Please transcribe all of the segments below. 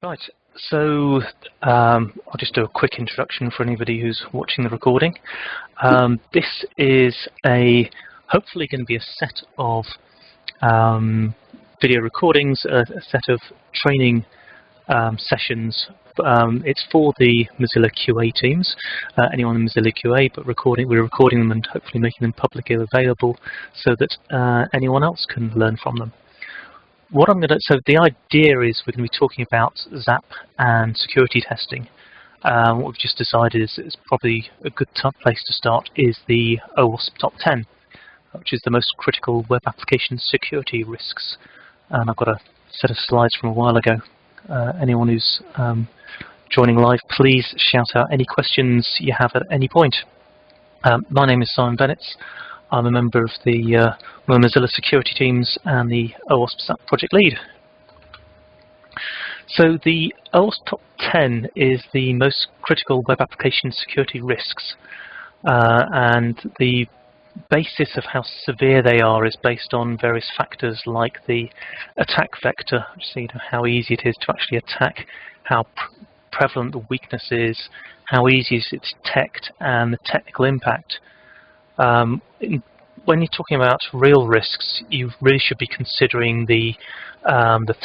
Right, so I'll just do a quick introduction for anybody who's watching the recording. This is hopefully going to be a set of video recordings, a set of training sessions. It's for the Mozilla QA teams, anyone in Mozilla QA, but we're recording them and hopefully making them publicly available so that anyone else can learn from them. So the idea is we're going to be talking about ZAP and security testing. What we've just decided is probably a good place to start is the OWASP Top 10, which is the most critical web application security risks. And I've got a set of slides from a while ago. Anyone who's joining live, please shout out any questions you have at any point. My name is Simon Bennetts. I'm a member of the Mozilla security teams and the OWASP ZAP project lead. So the OWASP Top 10 is the most critical web application security risks, and the basis of how severe they are is based on various factors like the attack vector, so you know how easy it is to actually attack, how prevalent the weakness is, how easy is it to detect, and the technical impact. When you're talking about real risks, you really should be considering the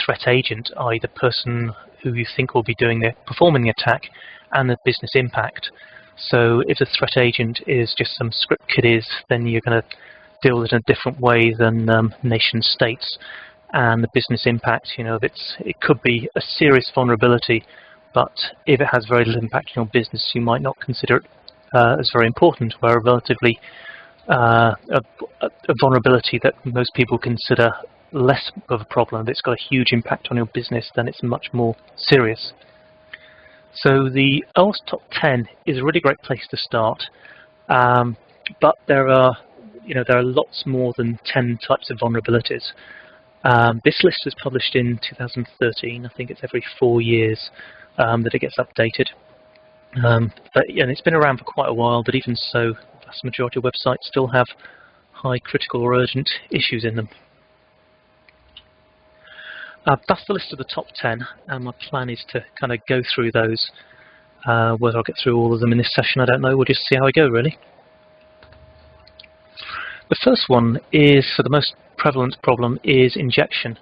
threat agent, i.e. the person who you think will be performing the attack, and the business impact. So if the threat agent is just some script kiddies, then you're going to deal with it in a different way than nation states. And the business impact, you know, it could be a serious vulnerability, but if it has very little impact on your business, you might not consider it as very important, where a relatively a vulnerability that most people consider less of a problem, if it's got a huge impact on your business, then it's much more serious. So the OWASP Top 10 is a really great place to start, but there are lots more than 10 types of vulnerabilities. This list was published in 2013. I think it's every 4 years that it gets updated. And it's been around for quite a while, but even so, the vast majority of websites still have high critical or urgent issues in them. That's the list of the top 10, and my plan is to kind of go through those. Whether I'll get through all of them in this session, I don't know. We'll just see how I go, really. The first one is, for the most prevalent problem, is injection.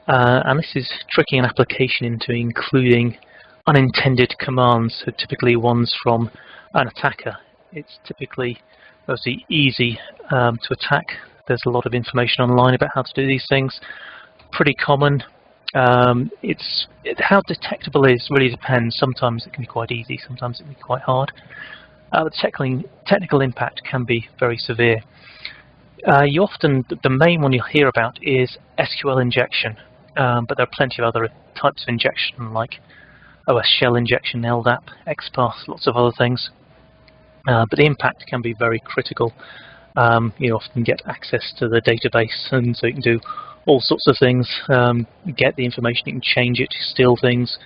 And this is tricking an application into including unintended commands, so typically ones from an attacker. It's typically mostly easy to attack. There's a lot of information online about how to do these things. Pretty common. How detectable it is really depends. Sometimes it can be quite easy, sometimes it can be quite hard. The technical impact can be very severe. The main one you'll hear about is SQL injection, but there are plenty of other types of injection like OS shell injection, LDAP, XPath, lots of other things. But the impact can be very critical. You often get access to the database, and so you can do all sorts of things. Get the information, you can change it, steal things.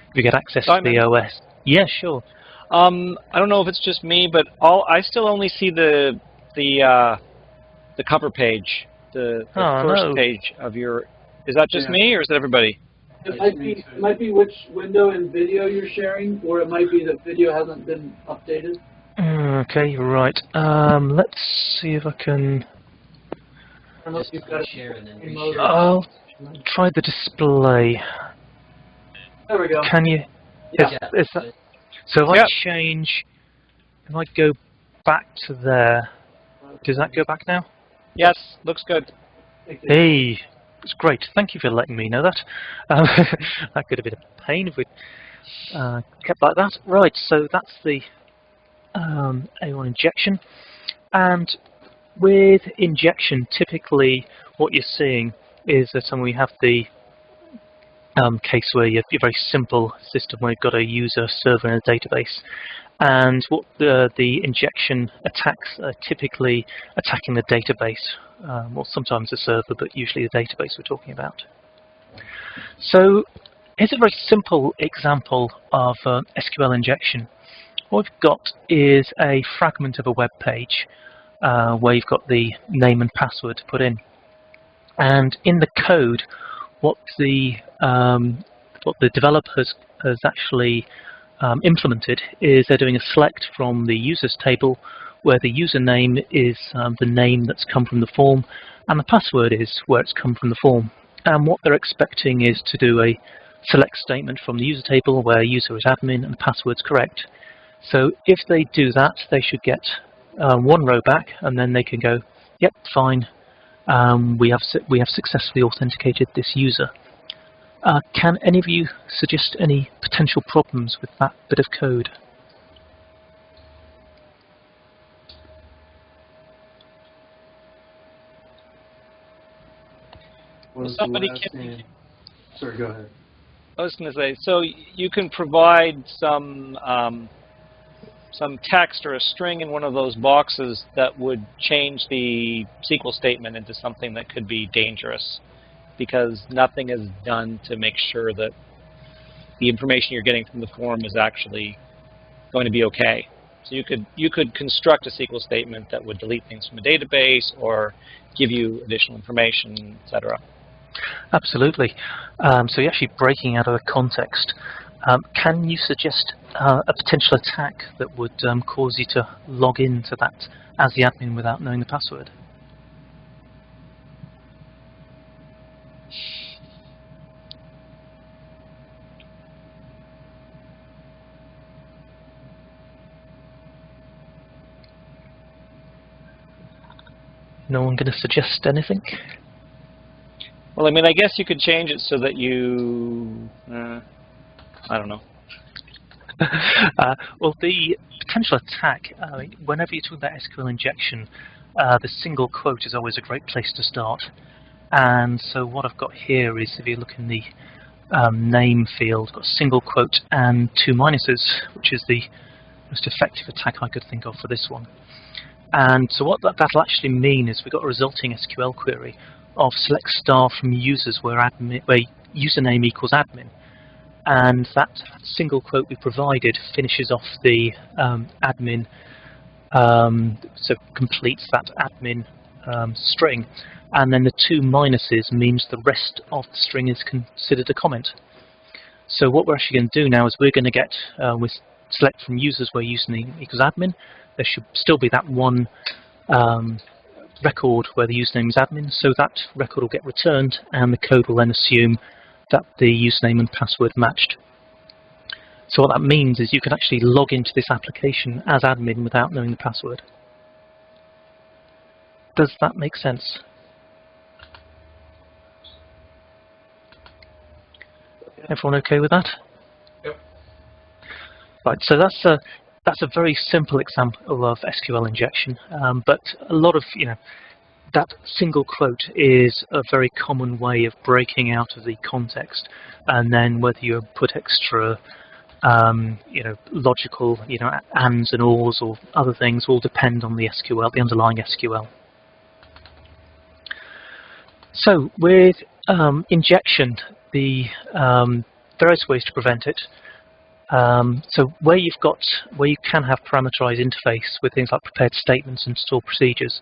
If you get access to the OS. Yeah, sure. I don't know if it's just me, but I still only see the cover page, the first page of your. Is that just me, or is that everybody? It might be which window and video you're sharing, or it might be that video hasn't been updated. Okay, right. Let's see if I can. I don't know if you've got it. I'll try the display. There we go. Can you? Yeah. Is that, so if I change, if I go back to there, does that go back now? Yes, looks good. Hey, it's great. Thank you for letting me know that. That could have been a pain if we kept like that. Right, so that's the A1 injection. And with injection, typically what you're seeing is that we have the case where you have a very simple system where you've got a user, server, and a database. And what the injection attacks are typically attacking the database, or sometimes the server, but usually the database we're talking about. So here's a very simple example of SQL injection. What we've got is a fragment of a web page where you've got the name and password put in. And in the code, what the what the developer has actually implemented is they're doing a select from the users table where the username is the name that's come from the form and the password is where it's come from the form. And what they're expecting is to do a select statement from the user table where user is admin and the password's correct. So if they do that, they should get one row back, and then they can go, yep, fine, we have successfully authenticated this user. Can any of you suggest any potential problems with that bit of code? Somebody can. Sorry, go ahead. I was going to say, so you can provide some text or a string in one of those boxes that would change the SQL statement into something that could be dangerous, because nothing is done to make sure that the information you're getting from the form is actually going to be okay. So you could construct a SQL statement that would delete things from a database or give you additional information, etc. Absolutely. So you're actually breaking out of the context. Can you suggest a potential attack that would cause you to log into that as the admin without knowing the password? No one going to suggest anything? Well, I mean, I guess you could change it so that you, I don't know. Well, the potential attack, whenever you're talking about SQL injection, the single quote is always a great place to start. And so what I've got here is, if you look in the name field, I've got a single quote and two minuses, which is the most effective attack I could think of for this one. And so what that'll actually mean is we've got a resulting SQL query of select star from users where username equals admin. And that single quote we provided finishes off the admin, so completes that admin string. And then the two minuses means the rest of the string is considered a comment. So what we're actually going to do now is we're going to get, with select from users where username equals admin, there should still be that one record where the username is admin, so that record will get returned and the code will then assume that the username and password matched. So what that means is you can actually log into this application as admin without knowing the password. Does that make sense? Everyone okay with that? Yep. Right, so that's a very simple example of SQL injection, but a lot of, that single quote is a very common way of breaking out of the context, and then whether you put extra, logical, ands and ors or other things will depend on the SQL, the underlying SQL. So with injection, the various ways to prevent it. So where you can have parameterized interface with things like prepared statements and stored procedures,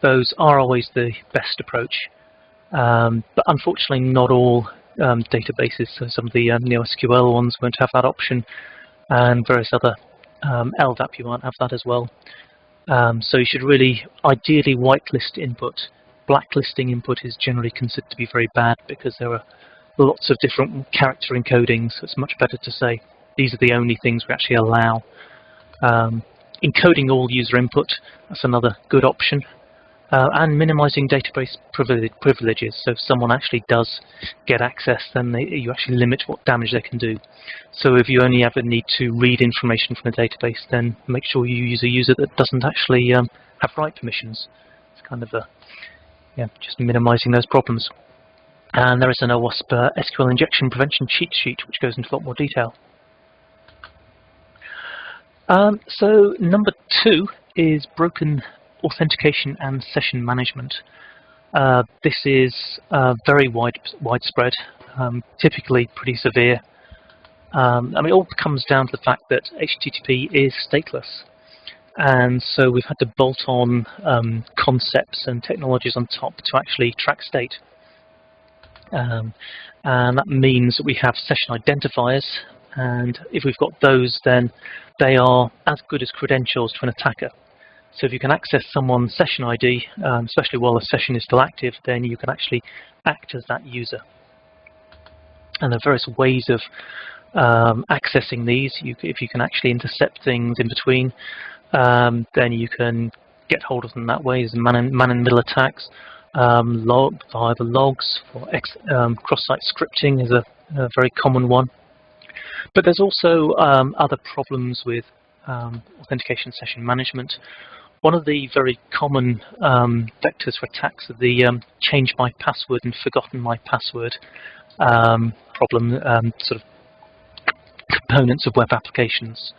those are always the best approach. But unfortunately, not all databases, so some of the NoSQL ones won't have that option, and various other LDAP you might have that as well. So you should really ideally whitelist input. Blacklisting input is generally considered to be very bad because there are lots of different character encodings, so it's much better to say these are the only things we actually allow. Encoding all user input, that's another good option. And minimizing database privileges, so if someone actually does get access, then you actually limit what damage they can do. So if you only ever need to read information from a database, then make sure you use a user that doesn't actually have write permissions. It's kind of just minimizing those problems. And there is an OWASP SQL injection prevention cheat sheet, which goes into a lot more detail. So number 2 is broken authentication and session management. This is very widespread, typically pretty severe. It all comes down to the fact that HTTP is stateless. And so we've had to bolt on concepts and technologies on top to actually track state. And that means that we have session identifiers, and if we've got those, then they are as good as credentials to an attacker. So if you can access someone's session ID, especially while the session is still active, then you can actually act as that user. And there are various ways of accessing these. If you can actually intercept things in between, then you can get hold of them that way. There's man-in-the-middle attacks, via the logs, for cross-site scripting is a very common one. But there's also other problems with authentication session management. One of the very common vectors for attacks are the change my password and forgotten my password problem, sort of components of web applications.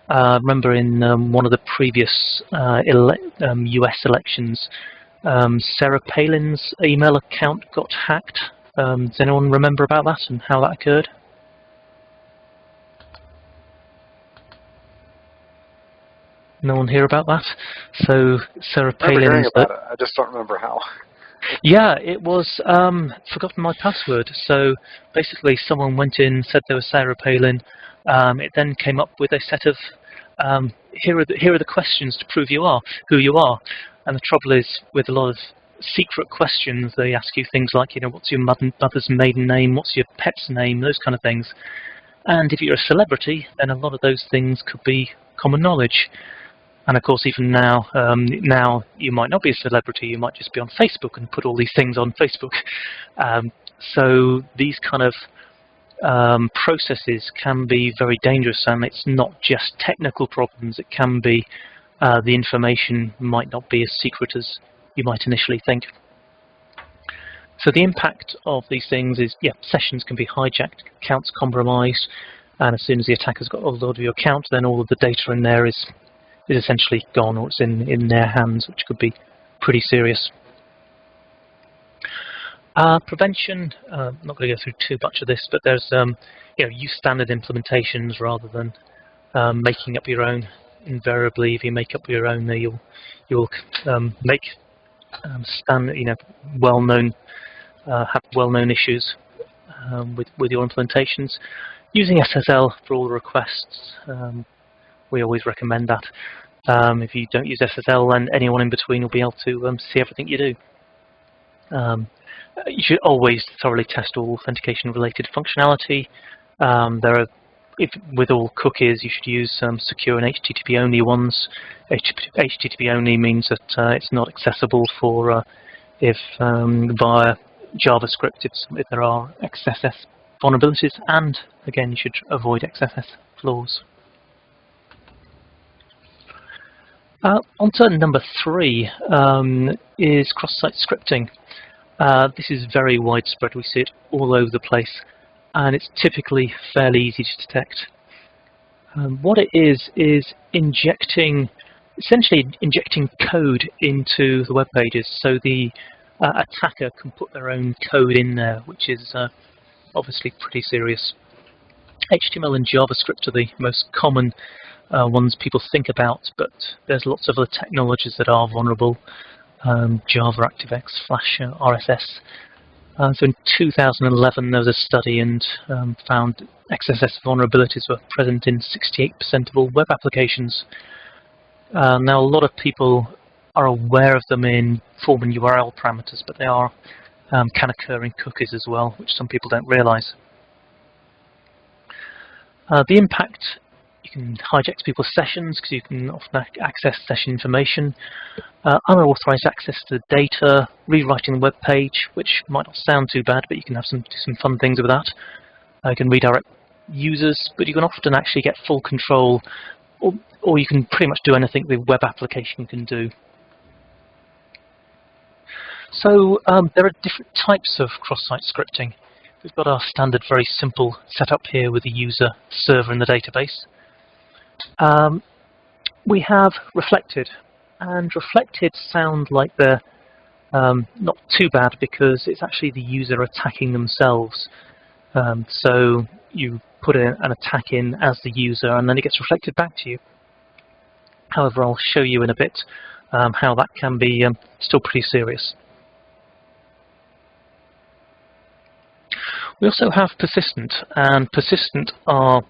Remember in one of the previous US elections, Sarah Palin's email account got hacked. Does anyone remember about that and how that occurred? No one hear about that? So Sarah Palin's... I just don't remember how. Yeah, it was forgotten my password. So basically someone went in, said they were Sarah Palin. It then came up with a set of here are the questions to prove who you are. And the trouble is, with a lot of secret questions, they ask you things like, what's your mother's maiden name, what's your pet's name, those kind of things. And if you're a celebrity, then a lot of those things could be common knowledge. And of course, even now, now you might not be a celebrity, you might just be on Facebook and put all these things on Facebook. So these kind of processes can be very dangerous, and it's not just technical problems. It can be the information might not be as secret as you might initially think. So the impact of these things is, sessions can be hijacked, accounts compromised, and as soon as the attacker's got hold of your account, then all of the data in there is essentially gone, or it's in their hands, which could be pretty serious. Prevention, I'm not going to go through too much of this, but there's use standard implementations rather than making up your own. Invariably, if you make up your own, you'll make well-known have well-known issues with your implementations. Using SSL for all the requests, we always recommend that. If you don't use SSL, then anyone in between will be able to see everything you do. You should always thoroughly test all authentication-related functionality. With all cookies, you should use secure and HTTP-only ones. HTTP-only means that it's not accessible for via JavaScript if there are XSS vulnerabilities, and again, you should avoid XSS flaws. On to number 3 is cross-site scripting. This is very widespread. We see it all over the place, and it's typically fairly easy to detect. What it is essentially injecting code into the web pages, so the attacker can put their own code in there, which is obviously pretty serious. HTML and JavaScript are the most common ones people think about, but there's lots of other technologies that are vulnerable. Java, ActiveX, Flash, RSS. So in 2011 there was a study and found XSS vulnerabilities were present in 68% of all web applications. Now a lot of people are aware of them in form and URL parameters, but they are can occur in cookies as well, which some people don't realize. The impact: you can hijack people's sessions because you can often access session information, unauthorized access to data, rewriting the web page, which might not sound too bad, but you can have do some fun things with that. You can redirect users, but you can often actually get full control, or you can pretty much do anything the web application can do. So there are different types of cross-site scripting. We've got our standard, very simple setup here with the user, server, and the database. We have reflected, and reflected sound like they're not too bad because it's actually the user attacking themselves. So you put an attack in as the user, and then it gets reflected back to you. However, I'll show you in a bit how that can be still pretty serious. We also have persistent, and persistent are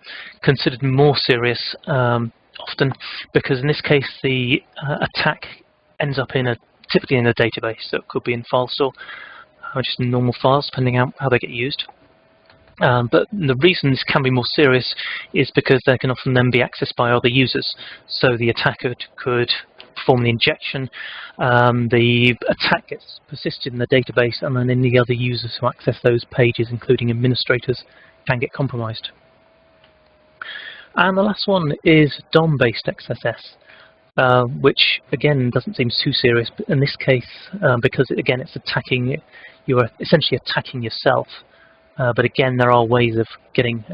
considered more serious often because in this case the attack ends up typically in a database, so it could be in file store or just in normal files, depending on how they get used. But the reason this can be more serious is because they can often then be accessed by other users. So the attacker could perform the injection, the attack gets persisted in the database, and then any other users who access those pages, including administrators, can get compromised. And the last one is DOM-based XSS, which again doesn't seem too serious, but in this case, because again it's attacking, you are essentially attacking yourself. But again, there are ways of tricking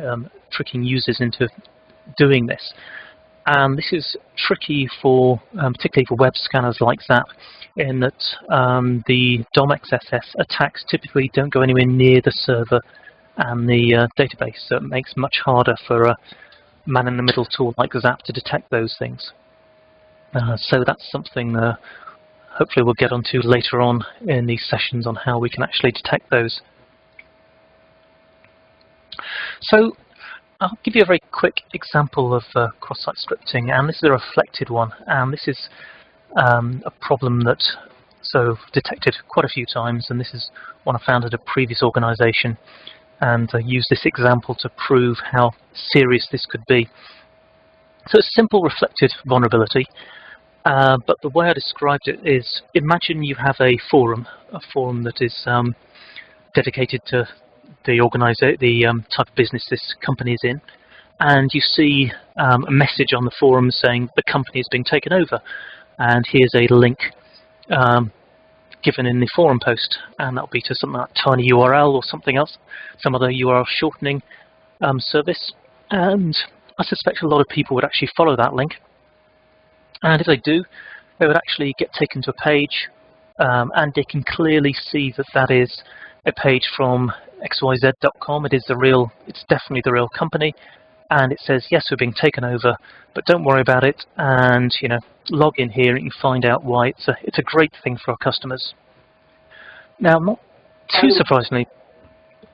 users into doing this. And this is tricky for, particularly for web scanners like ZAP, in that the DOM XSS attacks typically don't go anywhere near the server and the database, so it makes it much harder for a man-in-the-middle tool like ZAP to detect those things. So that's something hopefully we'll get onto later on in these sessions on how we can actually detect those. So I'll give you a very quick example of cross-site scripting, and this is a reflected one, and this is a problem that detected quite a few times, and this is one I found at a previous organization, and I used this example to prove how serious this could be. So it's a simple reflected vulnerability, but the way I described it is, imagine you have a forum that is dedicated to the type of business this company is in, and you see a message on the forum saying the company is being taken over, and here's a link given in the forum post, and that'll be to something like tinyURL or something else, some other URL shortening service, and I suspect a lot of people would actually follow that link, and if they do, they would actually get taken to a page, and they can clearly see that that is a page from xyz.com. It's definitely the real company, and it says yes, we're being taken over, but don't worry about it, and log in here and you can find out why it's a great thing for our customers. Now, not too surprisingly,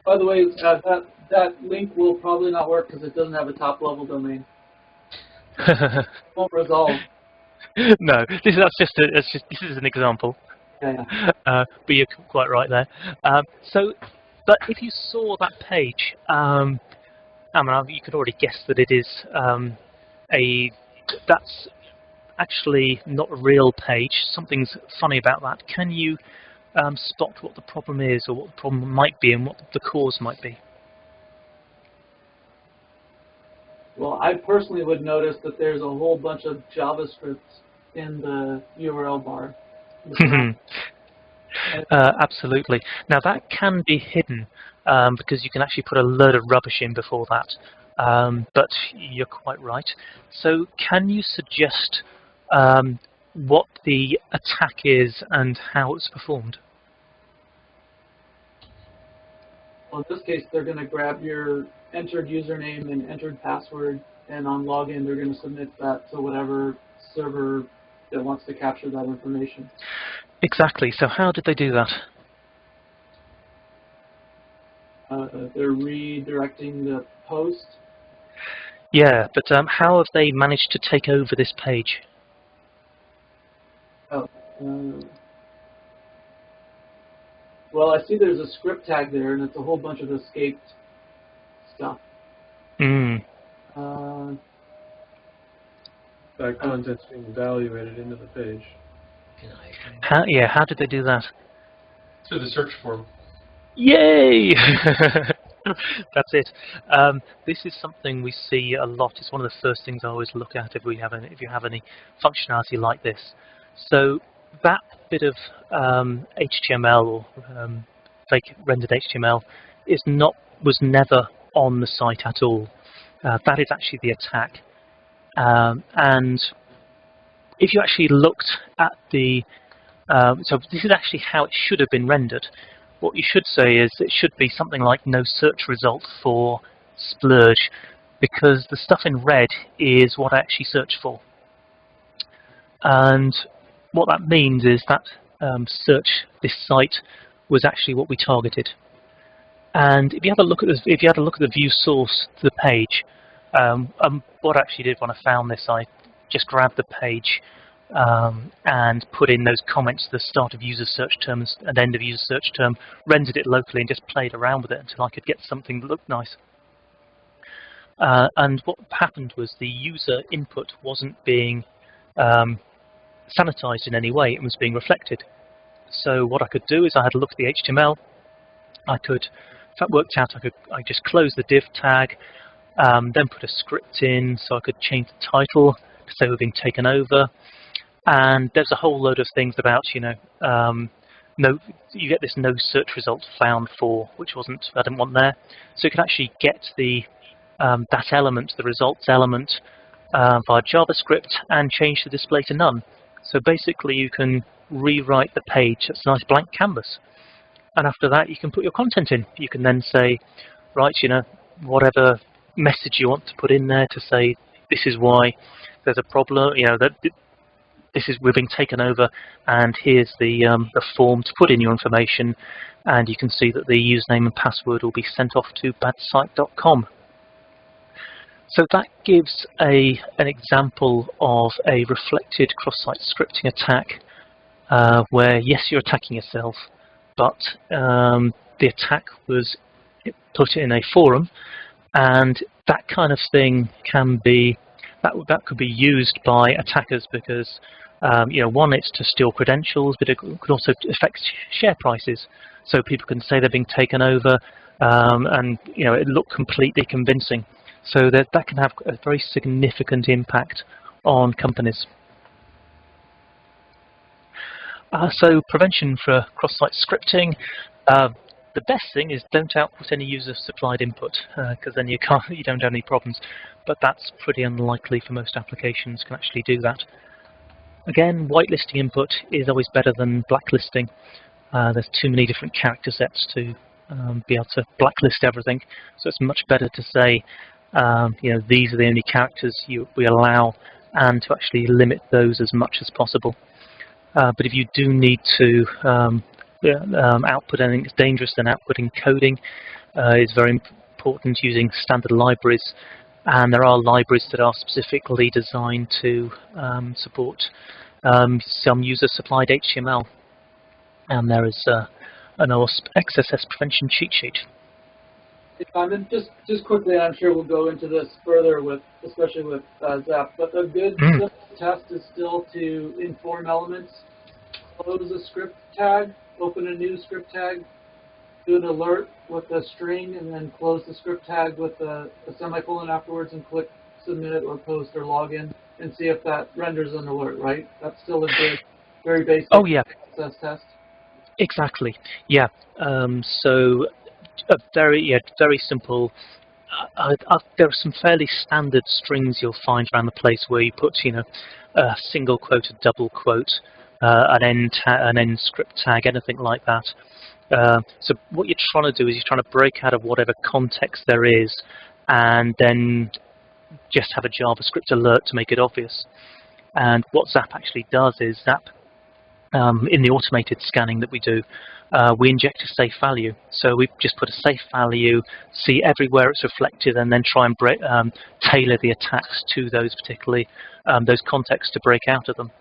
by the way, that link will probably not work because it doesn't have a top-level domain. It won't resolve. No, this is an example. Yeah. But you're quite right there. But if you saw that page, you could already guess that it is that's actually not a real page. Something's funny about that. Can you spot what the problem is, or what the problem might be, and what the cause might be? Well, I personally would notice that there's a whole bunch of JavaScript in the URL bar. Absolutely. Now that can be hidden because you can actually put a load of rubbish in before that. But you're quite right. So can you suggest what the attack is and how it's performed? Well, in this case, they're going to grab your entered username and entered password, and on login, they're going to submit that to whatever server that wants to capture that information. Exactly. So how did they do that? They're redirecting the post. Yeah, but how have they managed to take over this page? Oh. Well, I see there's a script tag there, and it's a whole bunch of escaped stuff. That content's being evaluated into the page. How did they do that? Through the search form. Yay! That's it. This is something we see a lot. It's one of the first things I always look at if you have any functionality like this. So that bit of HTML or fake rendered HTML was never on the site at all. That is actually the attack. And if you actually looked at so this is actually how it should have been rendered. What you should say is it should be something like no search result for splurge, because the stuff in red is what I actually searched for. And what that means is that this site was actually what we targeted. And if you have a look at this, if you had a look at the view source to the page, what I actually did when I found this, I just grabbed the page and put in those comments at the start of user search term and end of user search term, rendered it locally, and just played around with it until I could get something that looked nice. And what happened was the user input wasn't being sanitized in any way, it was being reflected. So what I could do is I had a look at the HTML. I could, if that worked out, I just close the div tag, then put a script in so I could change the title to say we're being taken over. And there's a whole load of things about, you get this no search result found for, which I didn't want there. So you can actually get that element, the results element, via JavaScript and change the display to none. So basically you can rewrite the page. It's a nice blank canvas. And after that you can put your content in. You can then say, right, whatever message you want to put in there to say this is why there's a problem, that we're being taken over, and here's the form to put in your information, and you can see that the username and password will be sent off to badsite.com. So that gives an example of a reflected cross-site scripting attack where, yes, you're attacking yourself, but the attack was put in a forum, and that kind of thing can be, that could be used by attackers because, one, it's to steal credentials, but it could also affect share prices. So people can say they're being taken over, and it looked completely convincing. So that can have a very significant impact on companies. So prevention for cross-site scripting. The best thing is don't output any user-supplied input, because then you don't have any problems. But that's pretty unlikely for most applications can actually do that. Again, whitelisting input is always better than blacklisting. There's too many different character sets to be able to blacklist everything. So it's much better to say, these are the only characters we allow, and to actually limit those as much as possible. But if you do need to output anything that's dangerous, then outputting coding is very important, using standard libraries. And there are libraries that are specifically designed to support some user-supplied HTML. And there is an OWASP XSS prevention cheat sheet. Simon, just quickly, I'm sure we'll go into this further, especially with ZAP, but a good simple test is still to inform elements, close a script tag, open a new script tag, do an alert with a string, and then close the script tag with a semicolon afterwards and click submit or post or login and see if that renders an alert, right? That's still a good, very basic access test. Exactly, yeah. So a very simple. There are some fairly standard strings you'll find around the place where you put, a single quote, a double quote, an end script tag, anything like that. So what you're trying to do is you're trying to break out of whatever context there is, and then just have a JavaScript alert to make it obvious. And what ZAP actually does is ZAP, in the automated scanning that we do, we inject a safe value. So we just put a safe value, see everywhere it's reflected, and then try and tailor the attacks to those particularly those contexts to break out of them.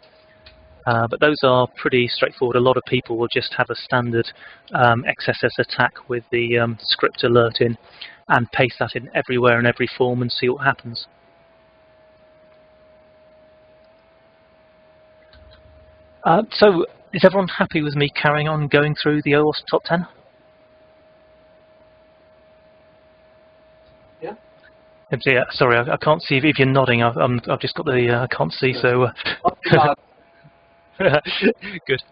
But those are pretty straightforward. A lot of people will just have a standard XSS attack with the script alert in, and paste that in everywhere in every form and see what happens. So is everyone happy with me carrying on going through the OWASP top 10? Yeah. Yeah, sorry, I can't see if you're nodding. I've just got the I can't see, so. Good.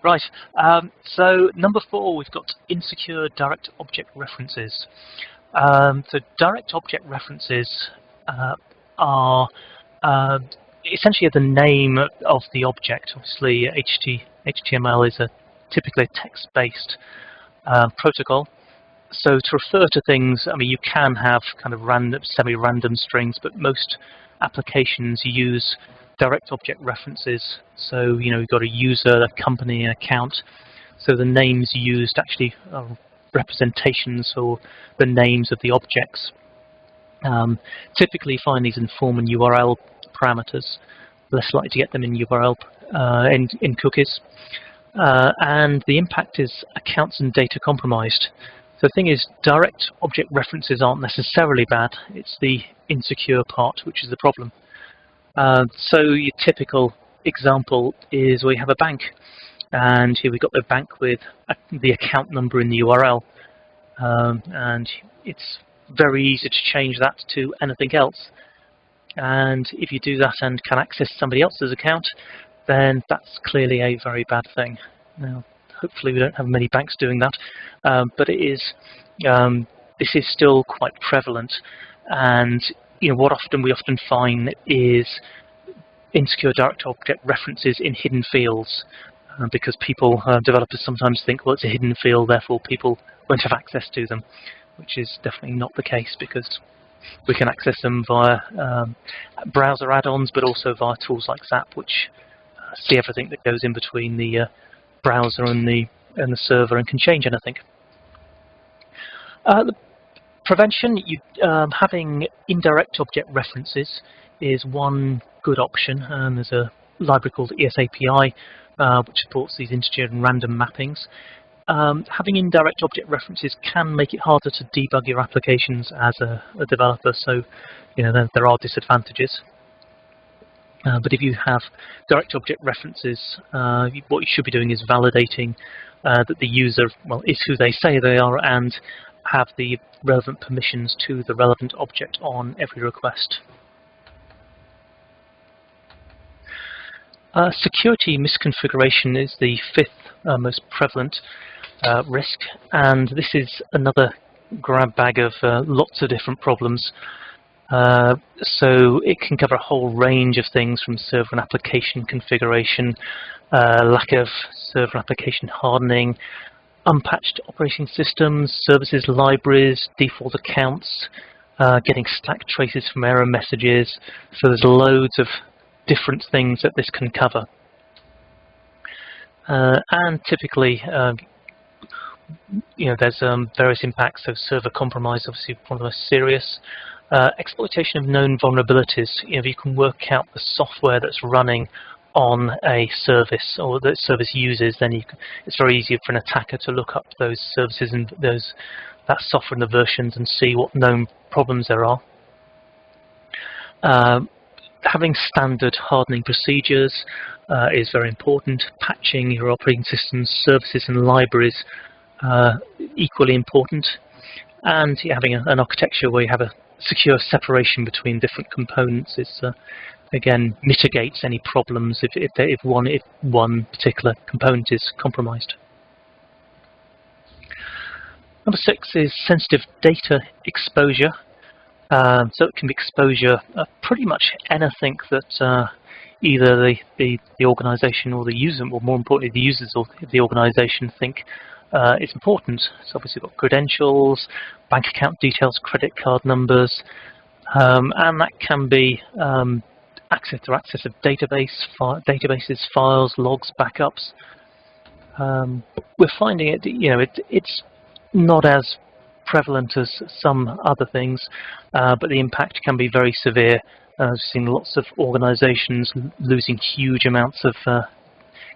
Right. So number 4, we've got insecure direct object references. So direct object references are essentially the name of the object. Obviously, HTML is typically a text-based protocol. So to refer to things, I mean, you can have kind of random, semi-random strings, but most applications use direct object references. So, you've got a user, a company, an account. So the names used actually are representations or the names of the objects. Typically find these in form and URL parameters, less likely to get them in URL in cookies. And the impact is accounts and data compromised. So the thing is, direct object references aren't necessarily bad, it's the insecure part which is the problem. So your typical example is we have a bank, and here we've got the bank with the account number in the URL, and it's very easy to change that to anything else. And if you do that and can access somebody else's account, then that's clearly a very bad thing. Now, hopefully we don't have many banks doing that, but it is. This is still quite prevalent, and what we often find is insecure direct object references in hidden fields, because developers sometimes think, well, it's a hidden field, therefore people won't have access to them, which is definitely not the case, because we can access them via browser add-ons, but also via tools like ZAP, which see everything that goes in between the browser and the server and can change anything. The prevention, having indirect object references is one good option, and there's a library called ESAPI which supports these integer and random mappings. Having indirect object references can make it harder to debug your applications as a developer, so there are disadvantages. But if you have direct object references, what you should be doing is validating that the user is who they say they are and have the relevant permissions to the relevant object on every request. Security misconfiguration is the fifth most prevalent risk, and this is another grab bag of lots of different problems. So it can cover a whole range of things, from server and application configuration, lack of server application hardening, unpatched operating systems, services libraries, default accounts, getting stack traces from error messages. So there's loads of different things that this can cover. And typically, there's various impacts. So server compromise, obviously one of the most serious. Exploitation of known vulnerabilities. If you can work out the software that's running on a service or that service uses, then it's very easy for an attacker to look up those services and that software and the versions and see what known problems there are. Having standard hardening procedures is very important. Patching your operating systems, services and libraries equally important. And having an architecture where you have a secure separation between different components again mitigates any problems if one particular component is compromised. Number 6 is sensitive data exposure. So it can be exposure of pretty much anything that either the organization or the user, or more importantly the users of the organization, think is important. So obviously we've got credentials, bank account details, credit card numbers, and that can be access of databases, files, logs, backups. We're finding it's not as prevalent as some other things, but the impact can be very severe. We've seen lots of organizations losing huge amounts of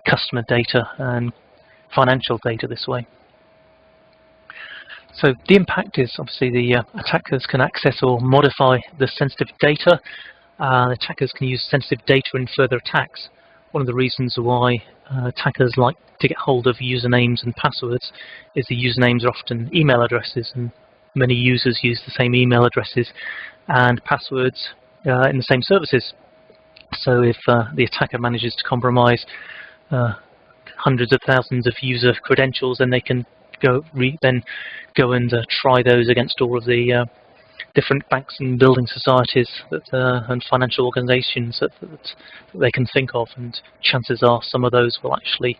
customer data and financial data this way. So the impact is obviously the attackers can access or modify the sensitive data. Attackers can use sensitive data in further attacks. One of the reasons why attackers like to get hold of usernames and passwords is the usernames are often email addresses, and many users use the same email addresses and passwords in the same services. So if the attacker manages to compromise hundreds of thousands of user credentials, then they can go and try those against all of the different banks and building societies and financial organizations that they can think of, and chances are some of those will actually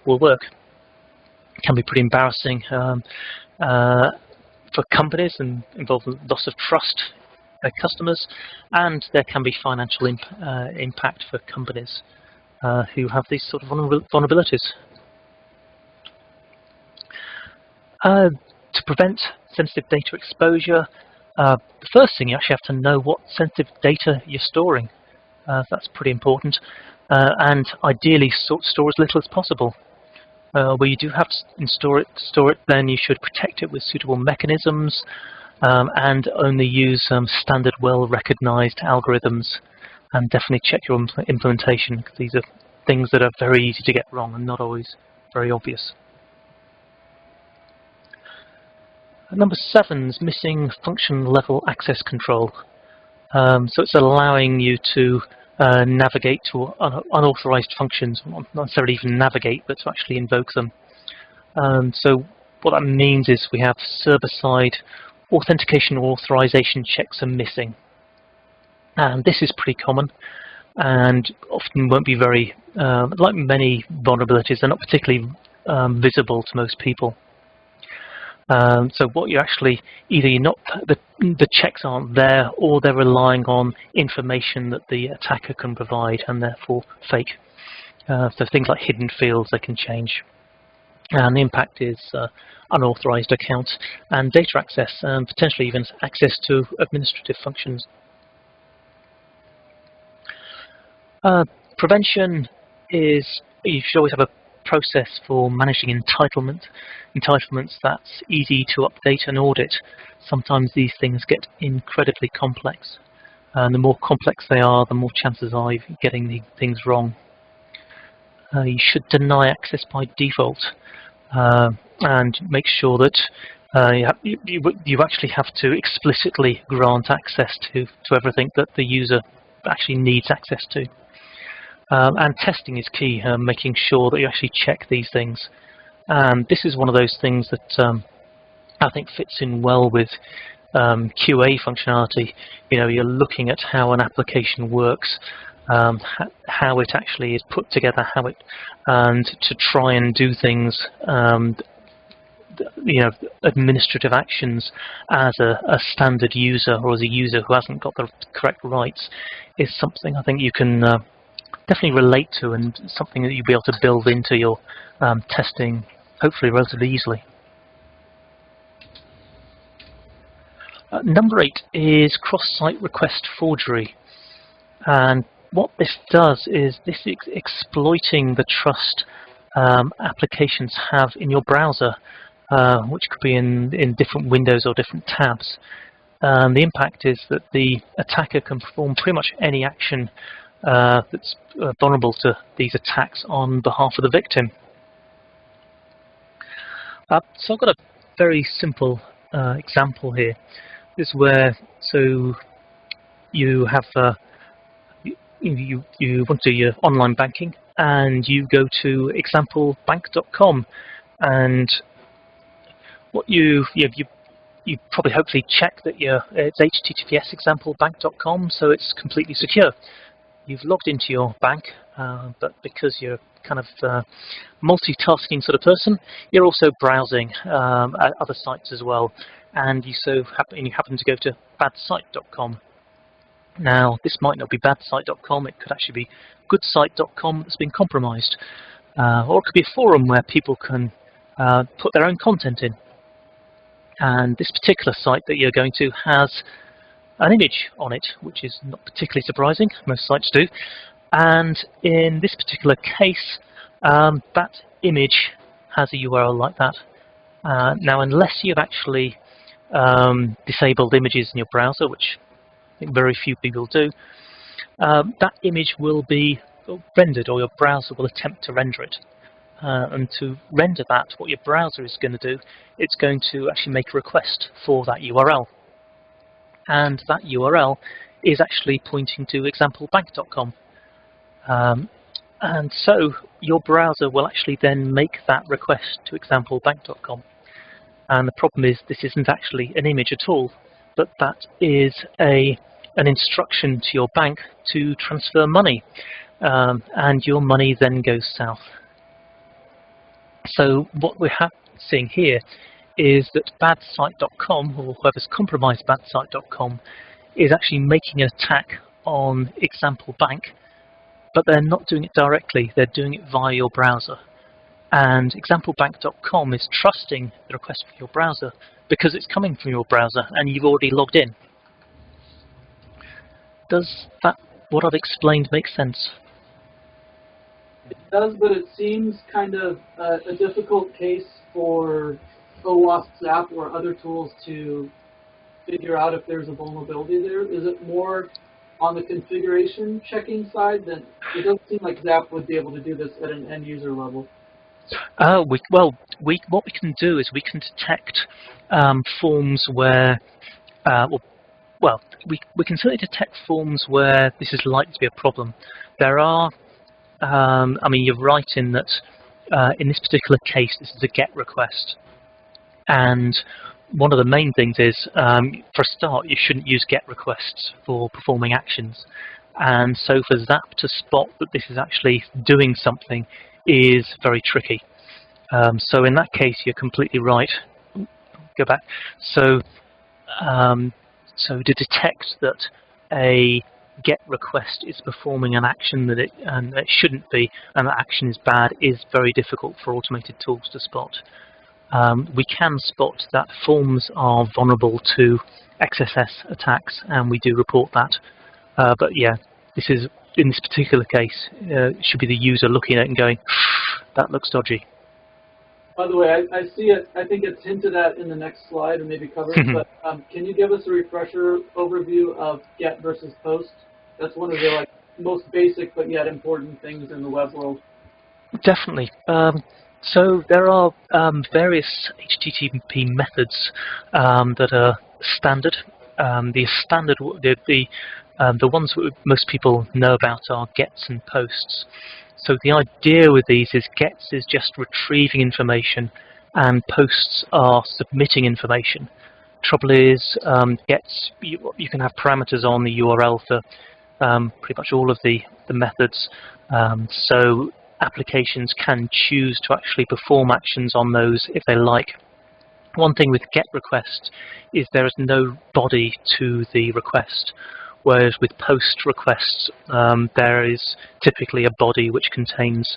will work. It can be pretty embarrassing for companies and involve loss of trust their customers, and there can be financial impact for companies who have these sort of vulnerabilities. To prevent sensitive data exposure, the first thing you actually have to know what sensitive data you're storing. That's pretty important, and ideally store as little as possible. Where you do have to store it, then you should protect it with suitable mechanisms, and only use standard, well-recognized algorithms, and definitely check your implementation, because these are things that are very easy to get wrong and not always very obvious. Number 7 is missing function level access control. So it's allowing you to navigate to unauthorized functions, not necessarily even navigate, but to actually invoke them. So what that means is we have server-side authentication or authorization checks are missing. And this is pretty common and often won't be very, like many vulnerabilities, they're not particularly visible to most people. So what you actually, either the checks aren't there, or they're relying on information that the attacker can provide and therefore fake. So things like hidden fields they can change. And the impact is unauthorized accounts and data access, and potentially even access to administrative functions. Prevention is, you should always have a process for managing entitlements that's easy to update and audit. Sometimes these things get incredibly complex, and the more complex they are, the more chances are of getting the things wrong. You should deny access by default, and make sure that you actually have to explicitly grant access to everything that the user actually needs access to. And testing is key, making sure that you actually check these things. This is one of those things that I think fits in well with QA functionality. You know, you're looking at how an application works, how it actually is put together, and to try and do things, you know, administrative actions as a standard user or as a user who hasn't got the correct rights is something I think you can definitely relate to, and something that you'll be able to build into your testing, hopefully relatively easily. Number 8 is cross-site request forgery. And what this does is this is exploiting the trust applications have in your browser, which could be in different windows or different tabs. The impact is that the attacker can perform pretty much any action that's vulnerable to these attacks on behalf of the victim. So I've got a very simple example here. This is where, so you have you want to do your online banking, and you go to examplebank.com, and what you probably hopefully check that it's HTTPS examplebank.com, so it's completely secure. You've logged into your bank, but because you're kind of multitasking sort of person, you're also browsing at other sites as well, and you happen to go to badsite.com. Now, this might not be badsite.com; it could actually be goodsite.com that's been compromised, or it could be a forum where people can put their own content in. And this particular site that you're going to has an image on it, which is not particularly surprising. Most sites do. And in this particular case, that image has a URL like that. Now, unless you've actually disabled images in your browser, which I think very few people do, that image will be rendered, or your browser will attempt to render it. And to render that, what your browser is going to do, it's going to actually make a request for that URL. And that URL is actually pointing to examplebank.com. And so your browser will actually then make that request to examplebank.com. And the problem is this isn't actually an image at all, but that is an instruction to your bank to transfer money. And your money then goes south. So what we're seeing here is that badsite.com, or whoever's compromised badsite.com, is actually making an attack on Example Bank, but they're not doing it directly, they're doing it via your browser. And examplebank.com is trusting the request from your browser because it's coming from your browser and you've already logged in. Does that, what I've explained, make sense? It does, but it seems kind of a difficult case for OWASP ZAP or other tools to figure out if there's a vulnerability there. Is it more on the configuration checking side? Then it doesn't seem like ZAP would be able to do this at an end user level. What we can do is we can detect forms where, we can certainly detect forms where this is likely to be a problem. There are, I mean, you're right in that in this particular case, this is a GET request. And one of the main things is, for a start, you shouldn't use GET requests for performing actions. And so for ZAP to spot that this is actually doing something is very tricky. So in that case, you're completely right. Go back. So, so to detect that a GET request is performing an action that it shouldn't be, and that action is bad, is very difficult for automated tools to spot. We can spot that forms are vulnerable to XSS attacks, and we do report that. But yeah, this is, in this particular case, it should be the user looking at it and going, that looks dodgy. By the way, I see it. I think it's hinted at in the next slide, or maybe covered. But can you give us a refresher overview of GET versus POST? That's one of the most basic but yet important things in the web world. Definitely. So there are various HTTP methods that are standard. The ones that most people know about are GETs and POSTs. So the idea with these is GETs is just retrieving information, and POSTs are submitting information. Trouble is, GETs, you can have parameters on the URL for pretty much all of the methods. So applications can choose to actually perform actions on those if they like. One thing with GET requests is there is no body to the request, whereas with POST requests there is typically a body which contains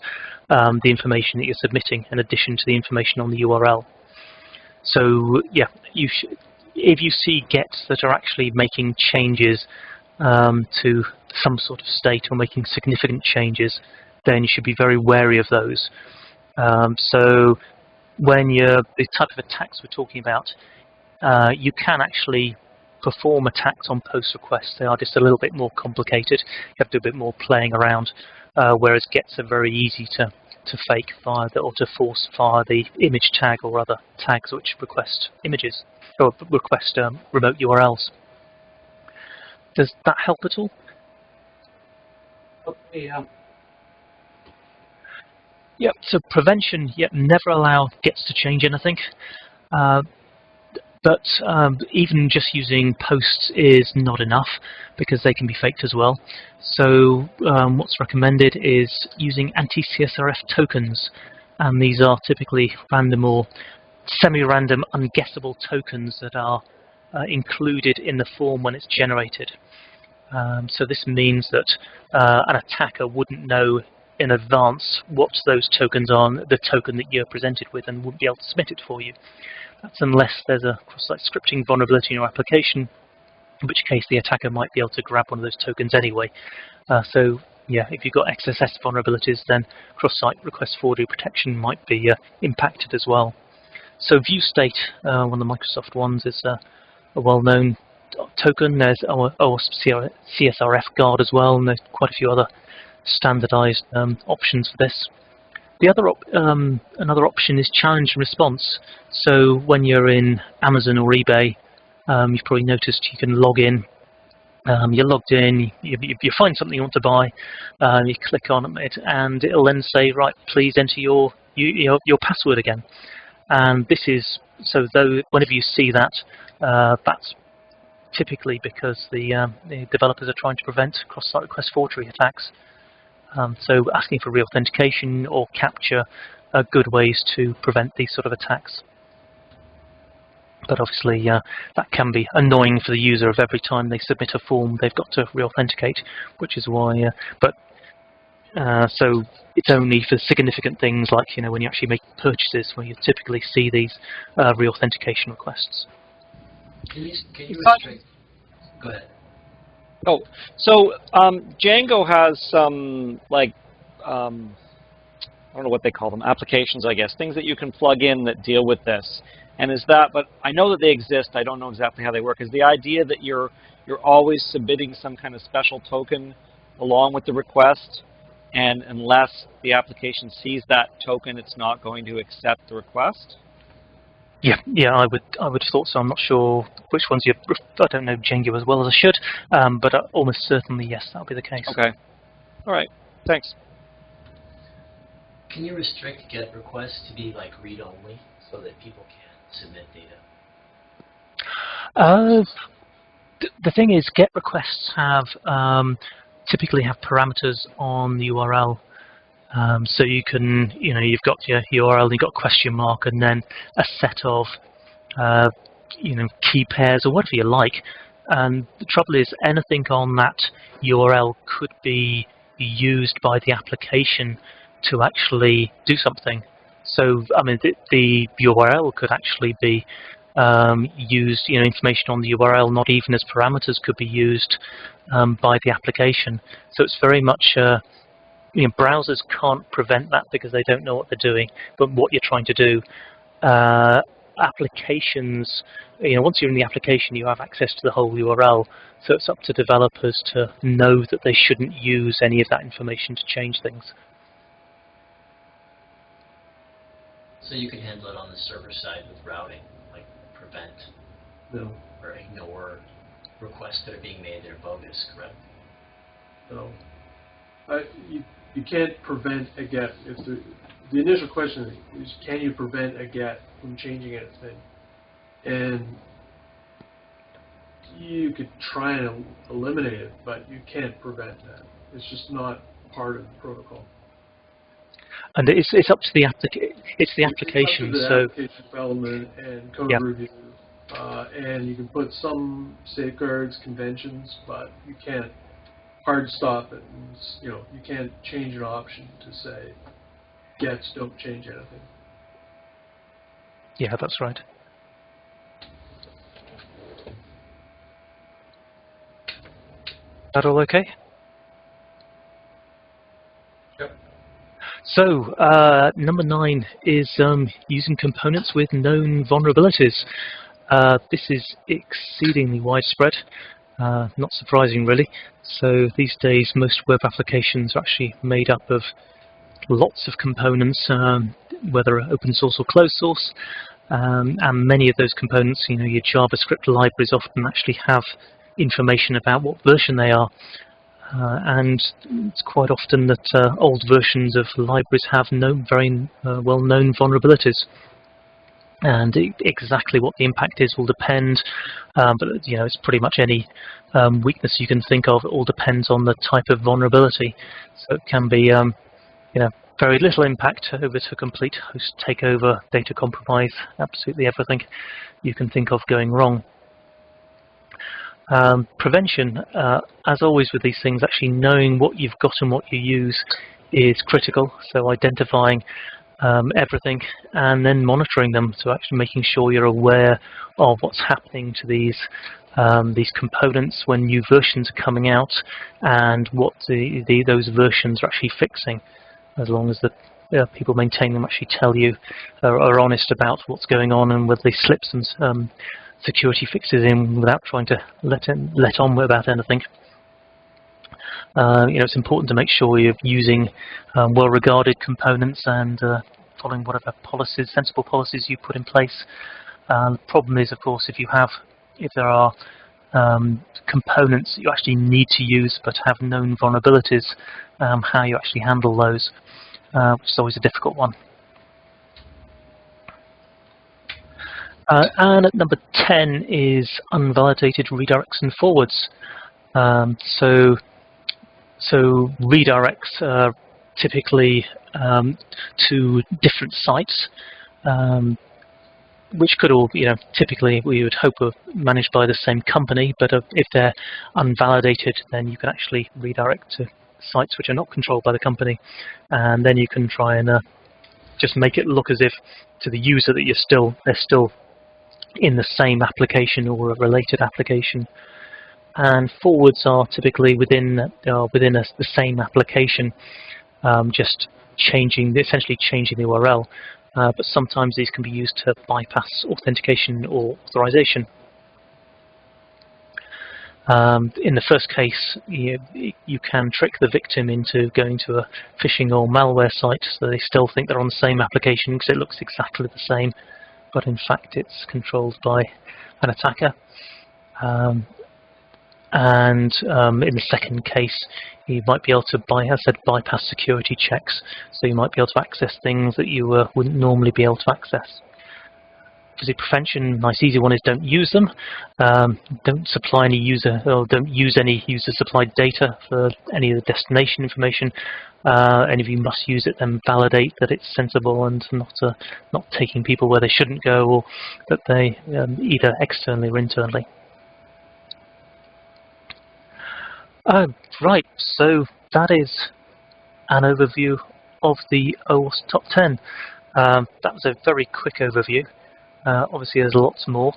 the information that you're submitting in addition to the information on the URL. So yeah, if you see GETs that are actually making changes to some sort of state or making significant changes, then you should be very wary of those. So when the type of attacks we're talking about, you can actually perform attacks on POST requests. They are just a little bit more complicated. You have to do a bit more playing around, whereas GETs are very easy to fake via or to force via the image tag or other tags which request images or request remote URLs. Does that help at all? Okay, yeah. Yep, so prevention, never allow GETs to change anything. But even just using POSTs is not enough because they can be faked as well. So what's recommended is using anti-CSRF tokens. And these are typically random or semi-random unguessable tokens that are included in the form when it's generated. So this means that an attacker wouldn't know in advance what those tokens are, the token that you're presented with, and wouldn't be able to submit it for you. That's unless there's a cross-site scripting vulnerability in your application, in which case the attacker might be able to grab one of those tokens anyway. So yeah, if you've got XSS vulnerabilities, then cross-site request forgery protection might be impacted as well. So ViewState, one of the Microsoft ones, is a well-known token. There's OWASP CSRF guard as well, and there's quite a few other standardized options for this. The other another option is challenge and response. So when you're in Amazon or eBay, you've probably noticed you can log in. You're logged in, you find something you want to buy, you click on it, and it'll then say, right, please enter your password again. And this is, so though whenever you see that, that's typically because the developers are trying to prevent cross-site request forgery attacks. So asking for reauthentication or capture are good ways to prevent these sort of attacks. But obviously that can be annoying for the user if every time they submit a form they've got to reauthenticate, which is why, but So it's only for significant things like when you actually make purchases where you typically see these reauthentication requests. Can you restrict? Go ahead. Oh, so Django has some I don't know what they call them, applications, I guess, things that you can plug in that deal with this. And is that, but I know that they exist, I don't know exactly how they work. Is the idea that you're always submitting some kind of special token along with the request, and unless the application sees that token, it's not going to accept the request? Yeah, I would have thought so. I'm not sure which ones you. I don't know Django as well as I should, but almost certainly yes, that'll be the case. Okay. All right. Thanks. Can you restrict GET requests to be like read-only so that people can't submit data? The thing is, GET requests have typically have parameters on the URL. So you can, you've got your URL, you've got a question mark, and then a set of, key pairs or whatever you like. And the trouble is, anything on that URL could be used by the application to actually do something. So, I mean, the URL could actually be used, information on the URL, not even as parameters, could be used by the application. So it's very much, browsers can't prevent that because they don't know what they're doing. But what you're trying to do, applications, once you're in the application, you have access to the whole URL. So it's up to developers to know that they shouldn't use any of that information to change things. So you can handle it on the server side with routing, like prevent or ignore requests that are being made that are bogus, correct? No. You can't prevent a GET. If the initial question is, can you prevent a GET from changing anything? And you could try and eliminate it, but you can't prevent that. It's just not part of the protocol. And it's up to the application. It's the application. It's up to the application development and code review, and you can put some safeguards, conventions, but you can't hard stop it. And, you can't change an option to say gets don't change anything. Yeah, that's right. That all okay? Yep. So, number 9 is using components with known vulnerabilities. This is exceedingly widespread, not surprising really. So these days most web applications are actually made up of lots of components, whether open source or closed source, and many of those components, your JavaScript libraries often actually have information about what version they are. And it's quite often that old versions of libraries have very well-known vulnerabilities. And exactly what the impact is will depend, but it's pretty much any weakness you can think of. It all depends on the type of vulnerability. So it can be, very little impact over to complete host takeover, data compromise, absolutely everything you can think of going wrong. Prevention, as always with these things, actually knowing what you've got and what you use is critical. So identifying everything and then monitoring them, so actually making sure you're aware of what's happening to these components when new versions are coming out and what those versions are actually fixing. As long as the people maintaining them actually tell you, are honest about what's going on and whether they slip some security fixes in without trying to let on about anything. It's important to make sure you're using well-regarded components and following whatever sensible policies you put in place. The problem is, of course, if there are components that you actually need to use but have known vulnerabilities, how you actually handle those, which is always a difficult one. And at number 10 is unvalidated redirects and forwards. So redirects are typically to different sites, which could all, typically we would hope are managed by the same company, but if they're unvalidated, then you can actually redirect to sites which are not controlled by the company, and then you can try and just make it look as if to the user that they're still in the same application or a related application. And forwards are typically within the same application, just essentially changing the URL. But sometimes these can be used to bypass authentication or authorization. In the first case, you can trick the victim into going to a phishing or malware site, so they still think they're on the same application because it looks exactly the same, but in fact it's controlled by an attacker. And in the second case, you might be able to bypass security checks, so you might be able to access things that you wouldn't normally be able to access. Fuzzy prevention, nice easy one is don't use them. Don't supply any don't use any user-supplied data for any of the destination information. And if you must use it, then validate that it's sensible and not taking people where they shouldn't go, or that they either externally or internally. Right, so that is an overview of the OWASP Top 10. That was a very quick overview. Obviously there's lots more.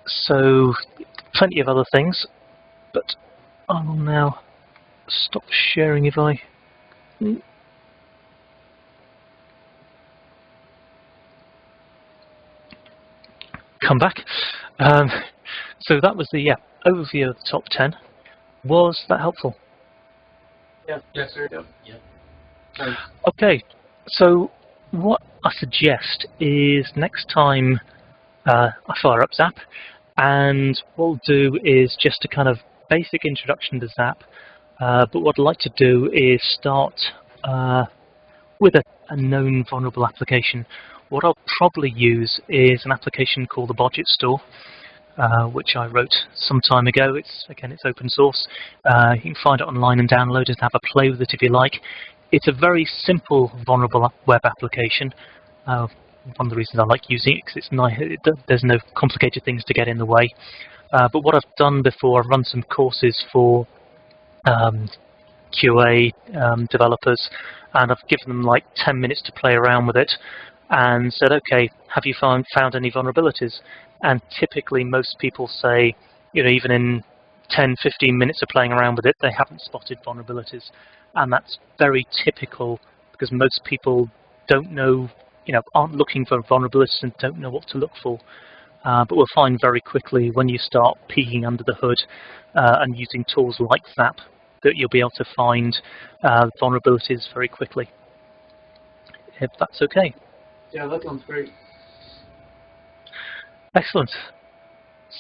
So plenty of other things, but I will now stop sharing if I... come back. So that was the overview of the top 10. Was that helpful? Yes, yes, sir. Yep. Yep. Okay, so what I suggest is next time I fire up ZAP, and what we'll do is just a kind of basic introduction to ZAP, but what I'd like to do is start with a known vulnerable application. What I'll probably use is an application called the Budget Store, which I wrote some time ago. It's open source. You can find it online and download it and have a play with it if you like. It's a very simple vulnerable web application. One of the reasons I like using it because it's nice. There's no complicated things to get in the way. But what I've done before, I've run some courses for QA developers, and I've given them like 10 minutes to play around with it, and said, okay, have you found any vulnerabilities? And typically most people say, even in 10, 15 minutes of playing around with it, they haven't spotted vulnerabilities. And that's very typical because most people don't know, aren't looking for vulnerabilities and don't know what to look for. But we'll find very quickly when you start peeking under the hood and using tools like ZAP that you'll be able to find vulnerabilities very quickly. If that's okay. Yeah, that sounds great. Excellent.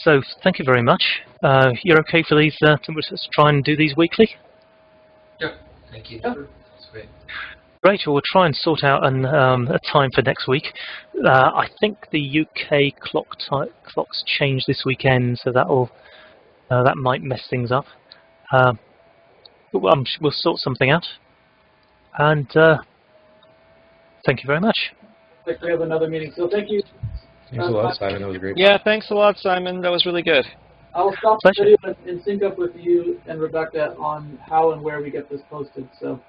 So thank you very much. You're okay for these? Let's try and do these weekly. Yep. Thank you. Yeah. That's great. Great. Well, we'll try and sort out a time for next week. I think the UK clocks change this weekend, so that might mess things up. But we'll sort something out. And thank you very much. Like we have another meeting, so thank you. Thanks a lot, Simon. That was great. Yeah, thanks a lot, Simon. That was really good. I will stop the video and sync up with you and Rebecca on how and where we get this posted. So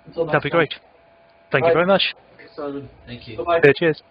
until next time. That'd be great. Thank you very much. Thanks, Simon. Thank you. Bye-bye. Cheers.